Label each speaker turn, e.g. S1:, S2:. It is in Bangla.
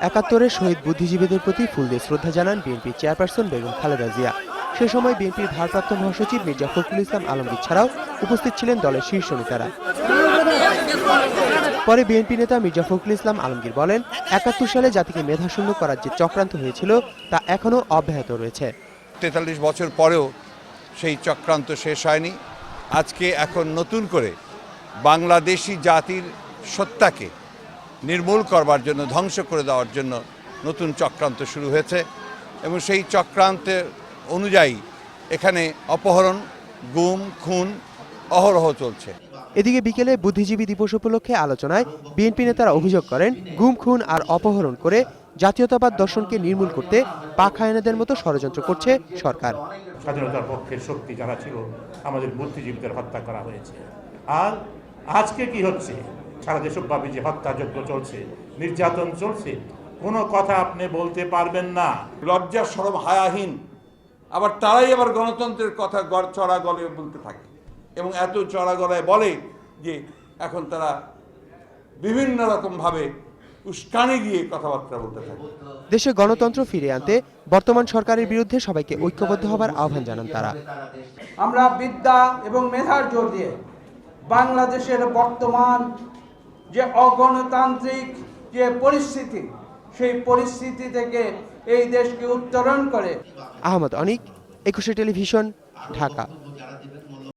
S1: ৭১-এর শহীদ বুদ্ধিজীবীদের প্রতি ফুল দিয়ে শ্রদ্ধা জানান বিএনপি চেয়ারপারসন বেগম খালেদা জিয়া। সে সময় বিএনপির ভারপ্রাপ্ত মহাসচিব মির্জা ফখরুল ইসলাম আলমগীর ছাড়াও উপস্থিত ছিলেন দলের শীর্ষ নেতারা। পরে বিএনপি নেতা মির্জা ফখরুল ইসলাম আলমগীর বলেন, ৭১ সালে জাতিকে মেধাশূন্য করার যে চক্রান্ত হয়েছিল তা এখনো অব্যাহত রয়েছে।
S2: ৪৩ বছর পরেও সেই চক্রান্ত শেষ হয়নি। আজকে এখন নতুন করে বাংলাদেশি জাতির সত্তাকে নির্মূল করবার জন্য, ধ্বংস করে দেওয়ার জন্য নতুন চক্রান্ত শুরু হয়েছে এবং সেই চক্রান্তের অনুযায়ী এখানে অপহরণ, গুম, খুন অহরহ চলছে।
S1: এদিকে বিকেলে বুদ্ধিজীবী দিবস উপলক্ষে আলোচনায় বিএনপি নেতারা অভিযোগ করেন, গুম, খুন আর অপহরণ করে জাতীয়তাবাদ দর্শনকে নির্মূল করতে পাক হায়নাদের মতো ষড়যন্ত্র করছে সরকার।
S3: স্বাধীনতার পক্ষের শক্তি যারা ছিল, আমাদের বুদ্ধিজীবীদের হত্যা করা হয়েছে। আর আজকে কি হচ্ছে? সারা দেশব্যাপী যে হত্যাযজ্ঞ চলছে, নির্যাতন চলছে, কোনো কথা আপনি বলতে পারবেন না।
S2: লজ্জা শরম হায়াহীন, আবার তারাই আবার গণতন্ত্রের কথা চড়া গলায় বলতে থাকে এবং এত চড়া গলায় বলে যে এখন তারা বিভিন্ন রকমভাবে উস্কানি দিয়ে কথাবার্তা বলতে থাকে।
S1: দেশে গণতন্ত্র ফিরিয়ে আনতে বর্তমান সরকারের বিরুদ্ধে সবাইকে ঐক্যবদ্ধ হবার আহ্বান জানান তারা।
S4: আমরা বিদ্যা এবং মেধার জোর দিয়ে বাংলাদেশের বর্তমান যে অগণতান্ত্রিক যে পরিস্থিতি, সেই পরিস্থিতি থেকে এই দেশকে উত্তরণ করে।
S1: আহমদ অনিক, ২১ টেলিভিশন, ঢাকা।